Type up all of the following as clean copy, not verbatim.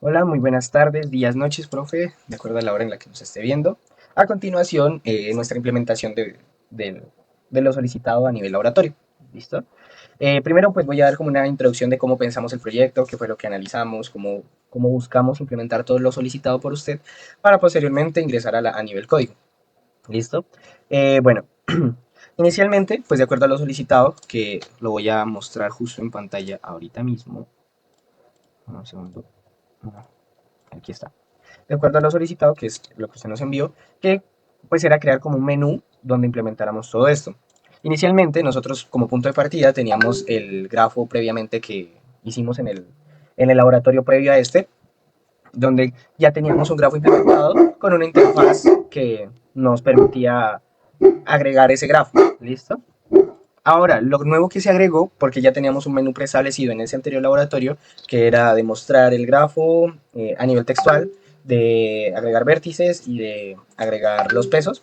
Hola, muy buenas tardes, días, noches, profe, de acuerdo a la hora en la que nos esté viendo. A continuación, nuestra implementación de lo solicitado a nivel laboratorio. ¿Listo? Primero, pues voy a dar como una introducción de cómo pensamos el proyecto, qué fue lo que analizamos, cómo buscamos implementar todo lo solicitado por usted, para posteriormente ingresar a nivel código. ¿Listo? Bueno, inicialmente, pues de acuerdo a lo solicitado, que lo voy a mostrar justo en pantalla ahorita mismo. Un segundo. Aquí está. De acuerdo a lo solicitado, que es lo que usted nos envió, que pues era crear como un menú donde implementáramos todo esto. Inicialmente nosotros como punto de partida teníamos el grafo previamente que hicimos en el laboratorio previo a este, donde ya teníamos un grafo implementado con una interfaz que nos permitía agregar ese grafo. ¿Listo? Ahora, lo nuevo que se agregó, porque ya teníamos un menú preestablecido en ese anterior laboratorio, que era de mostrar el grafo a nivel textual, de agregar vértices y de agregar los pesos.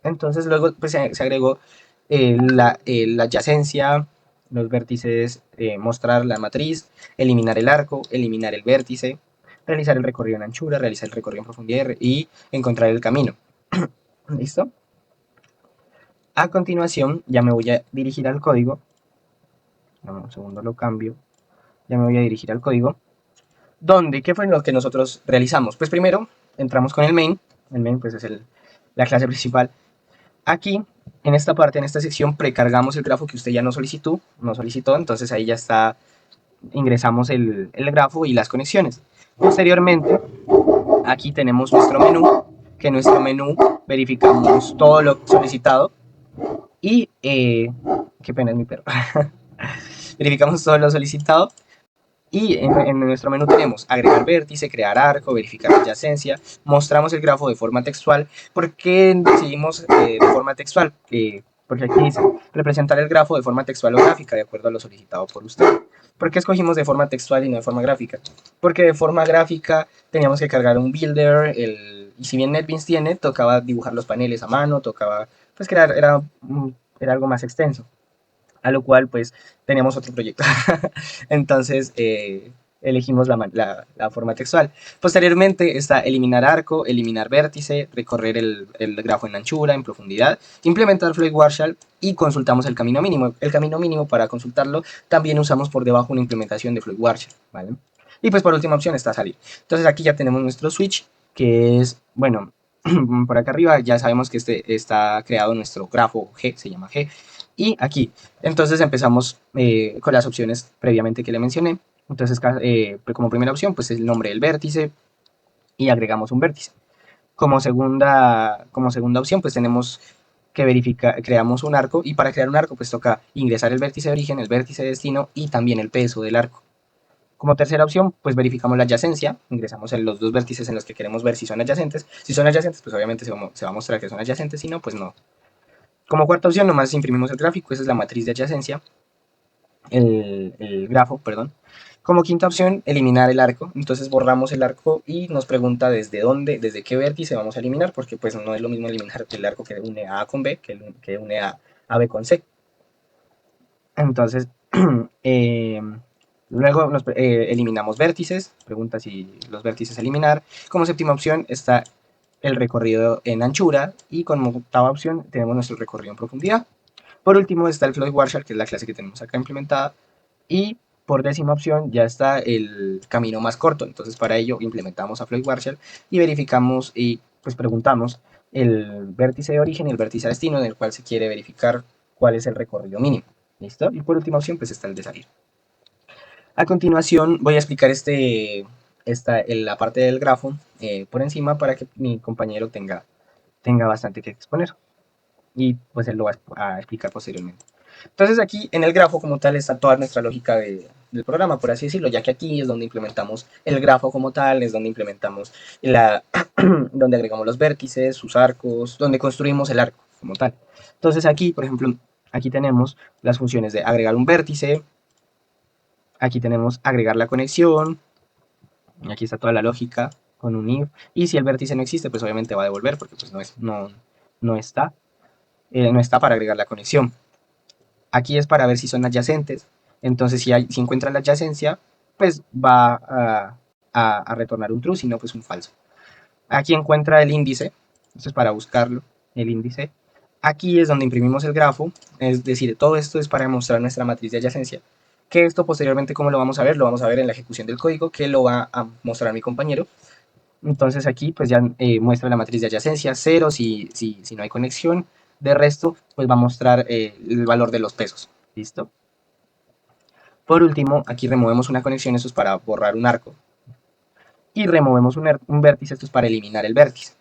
Entonces luego pues, se agregó la adyacencia, los vértices, mostrar la matriz, eliminar el arco, eliminar el vértice, realizar el recorrido en anchura, realizar el recorrido en profundidad y encontrar el camino. ¿Listo? A continuación ya me voy a dirigir al código. Dame un segundo, lo cambio. Ya me voy a dirigir al código. ¿Dónde? ¿Qué fue lo que nosotros realizamos? Pues primero entramos con el main. El main pues es la clase principal. Aquí, en esta parte, en esta sección, precargamos el grafo que usted ya nos solicitó, entonces ahí ya está, ingresamos el grafo y las conexiones. Posteriormente, aquí tenemos nuestro menú, que en nuestro menú verificamos todo lo solicitado y, qué pena es mi perro, verificamos todo lo solicitado. Y en nuestro menú tenemos agregar vértice, crear arco, verificar adyacencia, mostramos el grafo de forma textual. ¿Por qué decidimos de forma textual? Porque aquí dice representar el grafo de forma textual o gráfica, de acuerdo a lo solicitado por usted. ¿Por qué escogimos de forma textual y no de forma gráfica? Porque de forma gráfica teníamos que cargar un builder, y si bien NetBeans tiene, tocaba dibujar los paneles a mano, tocaba pues crear, era algo más extenso, a lo cual pues teníamos otro proyecto. Entonces elegimos la forma textual. Posteriormente está eliminar arco, eliminar vértice, recorrer el grafo en anchura, en profundidad, implementar Fluid Warshall y consultamos el camino mínimo. El camino mínimo, para consultarlo, también usamos por debajo una implementación de Fluid Warshall, ¿vale? Y pues por última opción está salir. Entonces aquí ya tenemos nuestro switch, que es, bueno, por acá arriba ya sabemos que este está creado nuestro grafo G, se llama G. Y aquí, entonces empezamos con las opciones previamente que le mencioné. Entonces, como primera opción, pues el nombre del vértice y agregamos un vértice. Como segunda opción, pues tenemos que verificar, creamos un arco y para crear un arco, pues toca ingresar el vértice de origen, el vértice de destino y también el peso del arco. Como tercera opción, pues verificamos la adyacencia, ingresamos en los dos vértices en los que queremos ver si son adyacentes. Si son adyacentes, pues obviamente se va a mostrar que son adyacentes, si no, pues no. Como cuarta opción, nomás imprimimos el gráfico, esa es la matriz de adyacencia, el grafo, perdón. Como quinta opción, eliminar el arco. Entonces borramos el arco y nos pregunta desde dónde, desde qué vértice vamos a eliminar, porque pues no es lo mismo eliminar el arco que une a con B que une a B con C. Entonces, eh, luego eliminamos vértices, pregunta si los vértices eliminar. Como séptima opción está el recorrido en anchura y como octava opción tenemos nuestro recorrido en profundidad. Por último está el Floyd Warshall, que es la clase que tenemos acá implementada. Y por décima opción ya está el camino más corto. Entonces para ello implementamos a Floyd Warshall y verificamos y pues preguntamos el vértice de origen y el vértice de destino en el cual se quiere verificar cuál es el recorrido mínimo. ¿Listo? Y por última opción pues está el de salir. A continuación voy a explicar la parte del grafo por encima para que mi compañero tenga bastante que exponer. Y pues él lo va a explicar posteriormente. Entonces aquí en el grafo como tal está toda nuestra lógica del programa, por así decirlo, ya que aquí es donde implementamos el grafo como tal, es donde implementamos donde agregamos los vértices, sus arcos, donde construimos el arco como tal. Entonces aquí, por ejemplo, aquí tenemos las funciones de agregar un vértice, aquí tenemos agregar la conexión, aquí está toda la lógica con un if, y si el vértice no existe, pues obviamente va a devolver porque pues no está, no está para agregar la conexión. Aquí es para ver si son adyacentes. Entonces, si encuentra la adyacencia, pues va a retornar un true, sino pues un falso. Aquí encuentra el índice, esto es para buscarlo, el índice. Aquí es donde imprimimos el grafo, es decir, todo esto es para mostrar nuestra matriz de adyacencia. Que esto posteriormente, ¿cómo lo vamos a ver? Lo vamos a ver en la ejecución del código, que lo va a mostrar mi compañero. Entonces aquí pues ya muestra la matriz de adyacencia, 0 si no hay conexión. De resto, pues va a mostrar el valor de los pesos. ¿Listo? Por último, aquí removemos una conexión, esto es para borrar un arco. Y removemos un vértice, esto es para eliminar el vértice.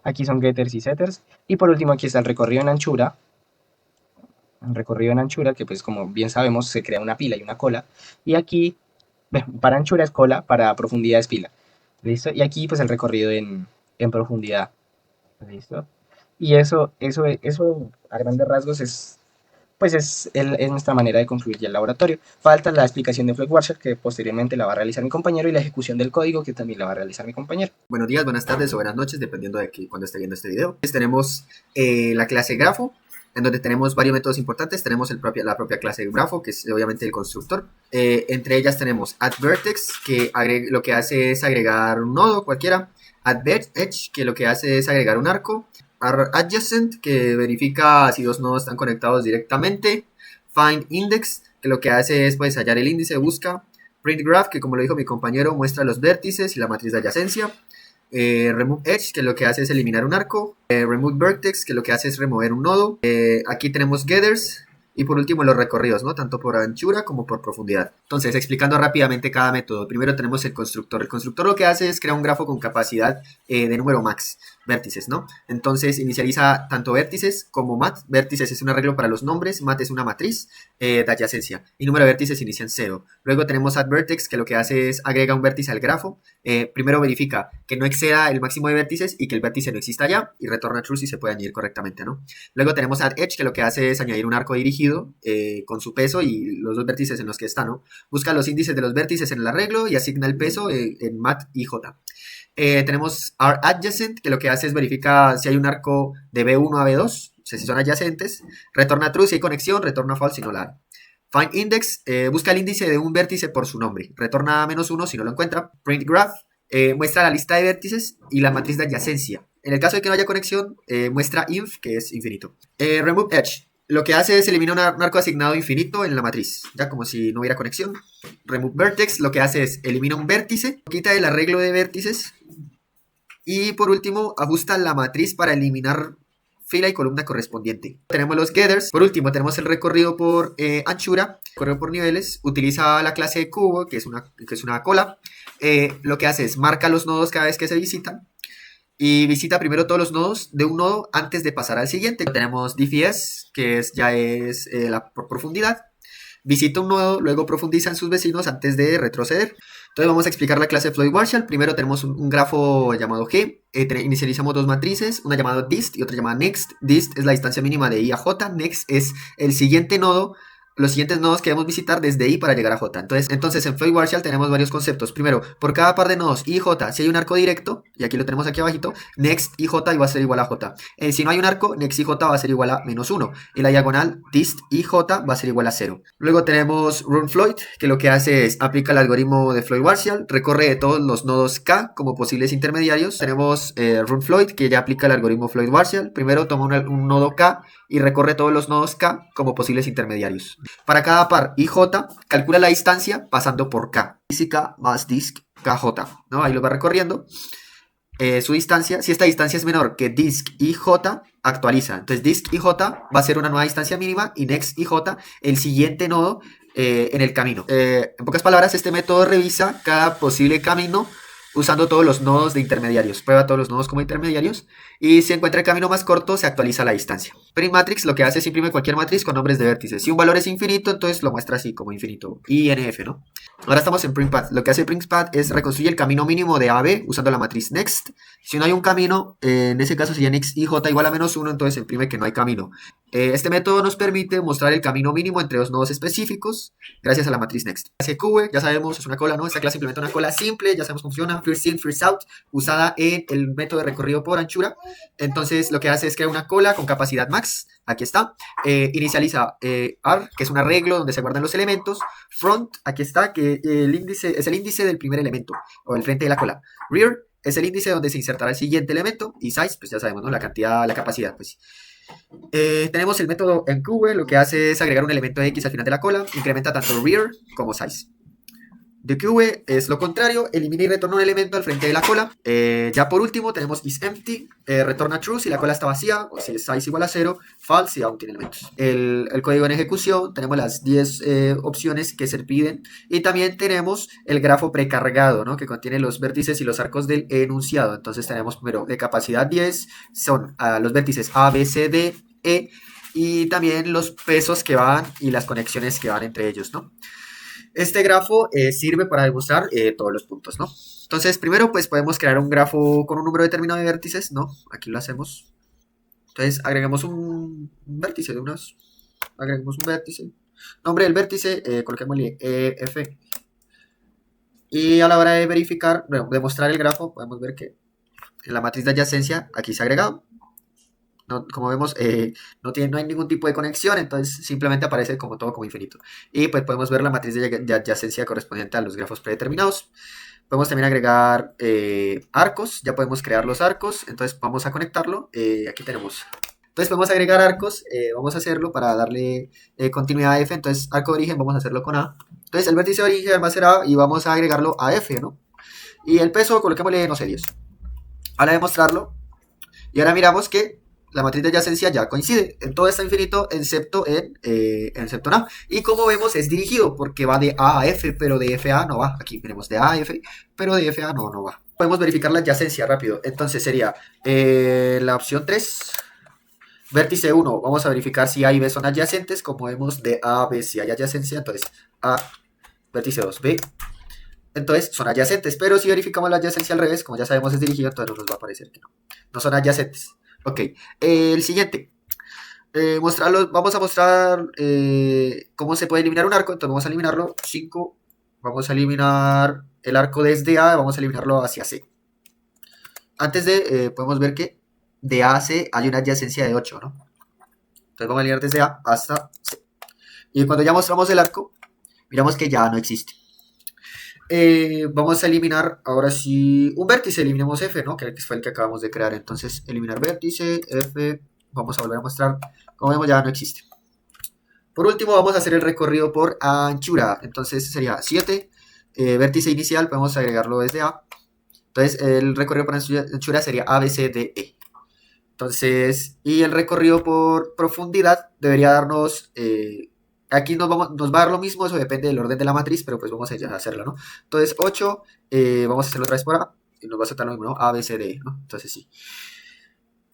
Aquí son getters y setters. Y por último aquí está el recorrido en anchura. El recorrido en anchura, que pues como bien sabemos se crea una pila y una cola. Y aquí, para anchura es cola, para profundidad es pila. ¿Listo? Y aquí pues el recorrido en profundidad. ¿Listo? Y eso a grandes rasgos es nuestra manera de construir ya el laboratorio. Falta la explicación de FlexWarship, que posteriormente la va a realizar mi compañero, y la ejecución del código, que también la va a realizar mi compañero. Buenos días, buenas tardes o buenas noches, dependiendo de cuando esté viendo este video. Tenemos la clase grafo, en donde tenemos varios métodos importantes. Tenemos la propia clase grafo, que es obviamente el constructor. Entre ellas tenemos addVertex, que lo que hace es agregar un nodo cualquiera. addEdge, que lo que hace es agregar un arco. Adjacent, que verifica si dos nodos están conectados directamente. FindIndex, que lo que hace es pues hallar el índice, busca. PrintGraph, que como lo dijo mi compañero, muestra los vértices y la matriz de adyacencia. RemoveEdge, que lo que hace es eliminar un arco. RemoveVertex, que lo que hace es remover un nodo. Aquí tenemos Getters. Y por último los recorridos, ¿no? Tanto por anchura como por profundidad. Entonces, explicando rápidamente cada método. Primero tenemos el constructor. El constructor lo que hace es crear un grafo con capacidad de número max, vértices, ¿no? Entonces inicializa tanto vértices como mat. Vértices es un arreglo para los nombres, mat es una matriz de adyacencia. Y número de vértices inician 0. Luego tenemos addVertex, que lo que hace es agrega un vértice al grafo. Primero verifica que no exceda el máximo de vértices y que el vértice no exista ya. Y retorna true si se puede añadir correctamente, ¿no? Luego tenemos addEdge, que lo que hace es añadir un arco dirigido con su peso y los dos vértices en los que está, ¿no? Busca los índices de los vértices en el arreglo y asigna el peso en mat y j. Tenemos adjacent, que lo que hace es verifica si hay un arco de B1 a B2, o sea, si son adyacentes. Retorna true si hay conexión, retorna false si no la hay. FindIndex, busca el índice de un vértice por su nombre. Retorna -1 si no lo encuentra. PrintGraph, muestra la lista de vértices y la matriz de adyacencia. En el caso de que no haya conexión, muestra inf, que es infinito. RemoveEdge, lo que hace es eliminar un arco asignado infinito en la matriz, ya como si no hubiera conexión. RemoveVertex, lo que hace es elimina un vértice, quita el arreglo de vértices. Y por último, ajusta la matriz para eliminar fila y columna correspondiente. Tenemos los getters. Por último, tenemos el recorrido por anchura, recorrido por niveles. Utiliza la clase de cubo, que es una cola. Lo que hace es marca los nodos cada vez que se visitan. Y visita primero todos los nodos de un nodo antes de pasar al siguiente. Tenemos diffs, que ya es la profundidad. Visita un nodo, luego profundiza en sus vecinos antes de retroceder. Entonces vamos a explicar la clase FloydWarshall. Primero tenemos un grafo llamado G. Inicializamos dos matrices, una llamada dist y otra llamada next. Dist es la distancia mínima de I a J. Next es el siguiente nodo, los siguientes nodos que debemos visitar desde I para llegar a J. Entonces en FloydWarshall tenemos varios conceptos. Primero, por cada par de nodos I y J, si hay un arco directo, y aquí lo tenemos aquí abajito, next I J va a ser igual a J. Si no hay un arco, next I J va a ser igual a -1. Y la diagonal dist I J va a ser igual a 0. Luego tenemos runFloyd, que lo que hace es aplica el algoritmo de FloydWarshall, recorre todos los nodos K como posibles intermediarios. Tenemos runFloyd, que ya aplica el algoritmo FloydWarshall. Primero toma un nodo K y recorre todos los nodos K como posibles intermediarios. Para cada par IJ, calcula la distancia pasando por K. Física más disk KJ, ¿no? Ahí lo va recorriendo. Su distancia, si esta distancia es menor que disk IJ, actualiza. Entonces disk IJ va a ser una nueva distancia mínima y next IJ el siguiente nodo en el camino. En pocas palabras, este método revisa cada posible camino usando todos los nodos de intermediarios. Prueba todos los nodos como intermediarios y si encuentra el camino más corto se actualiza la distancia. PrintMatrix lo que hace es imprime cualquier matriz con nombres de vértices. Si un valor es infinito, entonces lo muestra así como infinito. INF, ¿no? Ahora estamos en PrintPath. Lo que hace PrintPath es reconstruir el camino mínimo de A a B usando la matriz next. Si no hay un camino, en ese caso sería next IJ igual a -1, entonces imprime que no hay camino. Este método nos permite mostrar el camino mínimo entre dos nodos específicos gracias a la matriz next. La clase QV, ya sabemos, es una cola, ¿no? Esta clase implementa una cola simple, ya sabemos cómo funciona, first in, first out, usada en el método de recorrido por anchura. Entonces, lo que hace es crear una cola con capacidad max, aquí está, inicializa AR, que es un arreglo donde se guardan los elementos, front, aquí está, que el índice es el índice del primer elemento, o el frente de la cola, rear, es el índice donde se insertará el siguiente elemento, y size, pues ya sabemos, ¿no? La cantidad, la capacidad, pues. Tenemos el método enQueue, lo que hace es agregar un elemento X al final de la cola, incrementa tanto rear como size. DQV es lo contrario, elimina y retorna un elemento al frente de la cola. Ya por último tenemos isEmpty, retorna true si la cola está vacía, o si es size igual a 0, false si aún tiene elementos. El código en ejecución, tenemos las 10 opciones que se piden, y también tenemos el grafo precargado, ¿no? Que contiene los vértices y los arcos del enunciado. Entonces tenemos primero de capacidad 10, son los vértices A, B, C, D, E, y también los pesos que van y las conexiones que van entre ellos, ¿no? Este grafo sirve para demostrar todos los puntos, ¿no? Entonces, primero, pues podemos crear un grafo con un número determinado de vértices, ¿no? Aquí lo hacemos. Entonces, agregamos un vértice de unas. Agregamos un vértice. Nombre del vértice, coloquémosle EF. Y a la hora de verificar, bueno, de mostrar el grafo, podemos ver que en la matriz de adyacencia aquí se ha agregado. No, como vemos, no hay ningún tipo de conexión, entonces simplemente aparece como todo como infinito. Y pues podemos ver la matriz de adyacencia correspondiente a los grafos predeterminados. Podemos también agregar arcos, ya podemos crear los arcos, entonces vamos a conectarlo. Aquí tenemos. Entonces podemos agregar arcos, vamos a hacerlo para darle continuidad a F, entonces arco de origen vamos a hacerlo con A. Entonces el vértice de origen va a ser A y vamos a agregarlo a F, ¿no? Y el peso, coloquémosle, no sé, 10. Ahora de mostrarlo, y ahora miramos que la matriz de adyacencia ya coincide. En todo está infinito, excepto en A. Y como vemos, es dirigido porque va de A a F, pero de F a no va. Aquí tenemos de A a F, pero de F a no va. Podemos verificar la adyacencia rápido. Entonces sería la opción 3. Vértice 1, vamos a verificar si A y B son adyacentes. Como vemos, de A a B si hay adyacencia. Entonces A, vértice 2, B. Entonces son adyacentes, pero si verificamos la adyacencia al revés, como ya sabemos es dirigido, entonces no nos va a aparecer que no. No son adyacentes. Ok, el siguiente. Vamos a mostrar cómo se puede eliminar un arco. Entonces vamos a eliminarlo. 5. Vamos a eliminar el arco desde A. Vamos a eliminarlo hacia C. Antes de, podemos ver que de A a C hay una adyacencia de 8, ¿no? Entonces vamos a eliminar desde A hasta C. Y cuando ya mostramos el arco, miramos que ya no existe. Vamos a eliminar ahora sí un vértice, eliminemos F, ¿no? Que fue el que acabamos de crear. Entonces, eliminar vértice, F, vamos a volver a mostrar. Como vemos, ya no existe. Por último, vamos a hacer el recorrido por anchura. Entonces, sería 7. Vértice inicial, podemos agregarlo desde A. Entonces, el recorrido por anchura sería A, B, C, D, E. Entonces, y el recorrido por profundidad debería darnos... aquí nos va a dar lo mismo, eso depende del orden de la matriz, pero pues vamos a hacerlo, ¿no? Entonces 8, vamos a hacerlo otra vez por A, y nos va a saltar lo mismo, ¿no? A, B, C, D, ¿no? Entonces sí.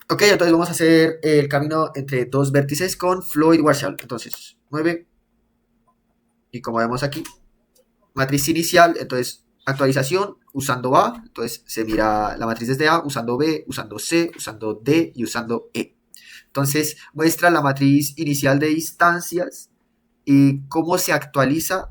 Ok, entonces vamos a hacer el camino entre dos vértices con Floyd Warshall. Entonces 9, y como vemos aquí, matriz inicial, entonces actualización usando A, entonces se mira la matriz desde A, usando B, usando C, usando D y usando E. Entonces muestra la matriz inicial de instancias y cómo se actualiza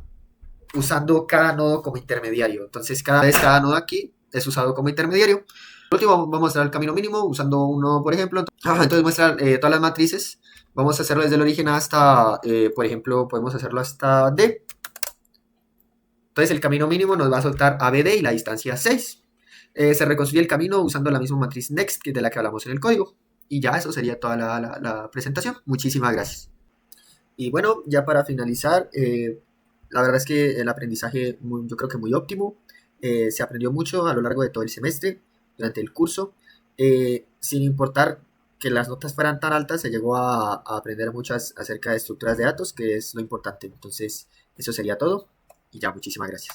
usando cada nodo como intermediario. Entonces, cada nodo aquí es usado como intermediario. Por último, vamos a mostrar el camino mínimo usando un nodo, por ejemplo. Entonces, muestra todas las matrices. Vamos a hacerlo desde el origen hasta, por ejemplo, podemos hacerlo hasta D. Entonces, el camino mínimo nos va a soltar ABD y la distancia 6. Se reconstruye el camino usando la misma matriz next que de la que hablamos en el código. Y ya eso sería toda la presentación. Muchísimas gracias. Y bueno, ya para finalizar, la verdad es que el aprendizaje yo creo que muy óptimo. Se aprendió mucho a lo largo de todo el semestre, durante el curso. Sin importar que las notas fueran tan altas, se llegó a aprender muchas acerca de estructuras de datos, que es lo importante. Entonces, eso sería todo. Y ya, muchísimas gracias.